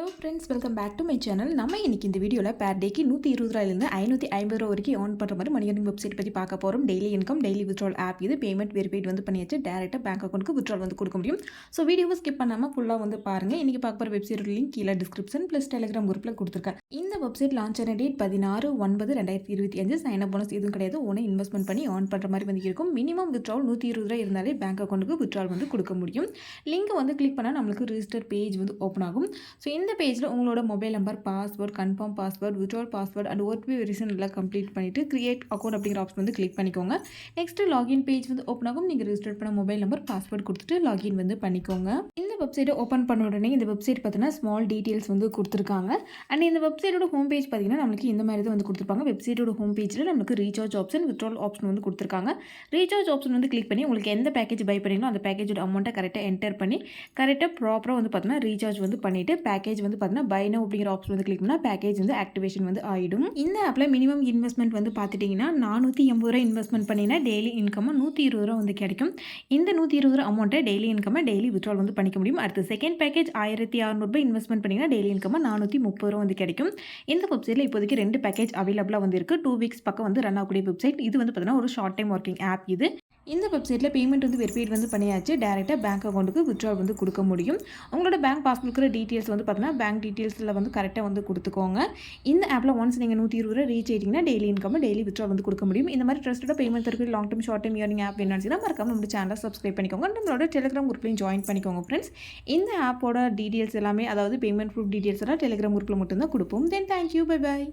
Hello friends, welcome back to my channel. நம்ம இன்னைக்கு இந்த வீடியோவில் பேர் டேக்கு 120 ரூபாயிலிருந்து 550 ரூபா வரைக்கும் ஏர்ன் பண்ணுற மாதிரி மணி ஏர்னிங் வெப்சைட் பற்றி பார்க்க போகிறோம். Daily income, daily withdrawal app இது. பேமெண்ட் வெரிஃபைட் வந்து பண்ணியாச்சு. டேரெக்டாக பேங்க் அக்கௌண்ட்டுக்கு வித்ட்ரால் வந்து கொடுக்க முடியும். ஸோ வீடியோவை ஸ்கிப் பண்ணாமல் ஃபுல்லாக வந்து பாருங்கள். இன்றைக்கி பார்க்க போகிற வெப்சைட் லிங்க் கீழே டிஸ்கிரிப்ஷன் ப்ளஸ் டெலிகிராம் குரூப்பில் கொடுத்துருக்கேன். இந்த வெப்சைட் லான்ச் ஆன டேட் 16/9/2025. சைன் அப் போனஸ் எதுவும் கிடையாது. ஒன்று இன்வெஸ்ட்மெண்ட் பண்ணி ஏர்ன் பண்ணுற மாதிரி வந்து இருக்கும். மினிமம் வித்ட்ரால் 120 ரூபா இருந்தாலே பேங்க் அக்கௌண்ட்டுக்கு வித்ட்ரால் வந்து கொடுக்க முடியும். லிங்க் வந்து கிளிக் பண்ணால் நம்மளுக்கு ரிஜிஸ்டர் பேஜ் வந்து ஓப்பன் ஆகும். ஸோ இந்த பேஜில் உங்களோட mobile number, password, confirm password, withdrawal password and OTP verification எல்லாம் கம்ப்ளீட் பண்ணிவிட்டு கிரியேட் அக்கௌண்ட் அப்படிங்கிற ஆப்ஷன் வந்து கிளிக் பண்ணிக்கோங்க. நெக்ஸ்ட் லாகின் பேஜ் வந்து ஓப்பன் ஆகும். நீங்கள் ரிஜிஸ்டர் பண்ண மொபைல் நம்பர், பாஸ்வேர்ட் கொடுத்துட்டு லாகின் வந்து பண்ணிக்கோங்க. இந்த வெப்சைட்டை ஓப்பன் பண்ண உடனே இந்த வெப்சைட் பார்த்தீங்கன்னா ஸ்மால் டீட்டெயில்ஸ் வந்து கொடுத்துருக்காங்க. அண்ட் இந்த வெப்சைட்டோட ஹோம் பேஜ் பார்த்தீங்கன்னா நம்மளுக்கு இந்த மாதிரி தான் வந்து கொடுத்துருப்பாங்க. வெப்சைட்டோட ஹோம் பேஜில் நம்மளுக்கு ரீசார்ஜ் ஆப்ஷன், வித்ட்ரால் ஆப்ஷன் வந்து கொடுத்துருக்காங்க. ரீசார்ஜ் ஆப்ஷன் வந்து கிளிக் பண்ணி உங்களுக்கு எந்த பேக்கேஜ் பை பண்ணிங்களோ அந்த பேக்கேஜோட அமௌண்ட்டை கரெக்டாக என்டர் பண்ணி கரெக்டாக ப்ராப்பராக வந்து பார்த்தீங்கன்னா ரீசார்ஜ் வந்து பண்ணிவிட்டு பேக்கேஜ் வந்து பார்த்தீங்கன்னா பை நவ் அப்படிங்கிற ஆப்ஷன் வந்து கிளிக் பண்ணால் பேக்கேஜ் வந்து ஆக்டிவேஷன் வந்து ஆகிடும். இந்த ஆப்பில் மினிமம் இன்வெஸ்ட்மெண்ட் வந்து பார்த்துட்டிங்கன்னா 480 ரூபா இன்வெஸ்ட்மெண்ட் பண்ணினா டெய்லி இன்கம் 120 ரூபா வந்து கிடைக்கும். இந்த 120 ரூபா அமௌண்ட்டை டெய்லி இன்கம் டெய்லி வித்ட்ரால் வந்து பண்ணிக்க முடியும். அடுத்து செகண்ட் பேக்கேஜ் 1600 ரூபாய் இன்வெஸ்ட்மெண்ட் பண்ணிங்கன்னா டெய்லி இன்கம் 430 ரூபா வந்து கிடைக்கும். இந்த வெப்சைட்டில் இப்போதைக்கு 2 பேக்கேஜ் அவைலபிளாக வந்து இருக்குது. 2 வீக்ஸ் பக்கம் வந்து ரன் ஆகக்கூடிய வெப்சைட். இது வந்து பார்த்தீங்கன்னா ஒரு ஷார்ட் டைம் ஒர்க்கிங் ஆப் இது. இந்த வெப்சைட்டில் பேமெண்ட் வந்து வெரிஃபைட் வந்து பண்ணியாச்சு. டேரெக்டாக பேங்க் அக்கௌண்ட்டுக்கு வித்ட்ரால் வந்து கொடுக்க முடியும். உங்களோட பேங்க் பாஸ்புக்கிற டீட்டெயில்ஸ் வந்து பார்த்தீங்கன்னா பேங்க் டீட்டெயில்ஸில் வந்து கரெக்டாக வந்து கொடுத்துக்கோங்க. இந்த ஆப்பில் ஒன்ஸ் நீங்கள் 120 ரூபா ரீச் ஆகிட்டிங்கன்னா டெய்லி இன்கம் டெய்லி வித்ட்ரால் வந்து கொடுக்க முடியும். இந்த மாதிரி ட்ரஸ்ட்டோட பேமெண்ட் இருக்குது. Long time, short time earning app வேணும்னா மறக்காம நம்ம சேனலை சப்ஸ்கிரைப் பண்ணிக்கோங்க. நம்மளோட டெலிகிராம் குரூப்லையும் ஜாயின் பண்ணிக்கோங்க ஃப்ரெண்ட்ஸ். இந்த ஆப்போட டீட்டெயில்ஸ் எல்லாமே, அதாவது பேமெண்ட் ப்ரூஃப் டீட்டெயில்ஸ் எல்லாம் டெலிகிராம் குரூப்பில் மட்டும்தான் கொடுப்போம். தென் தேங்க்யூ, பை பாய்.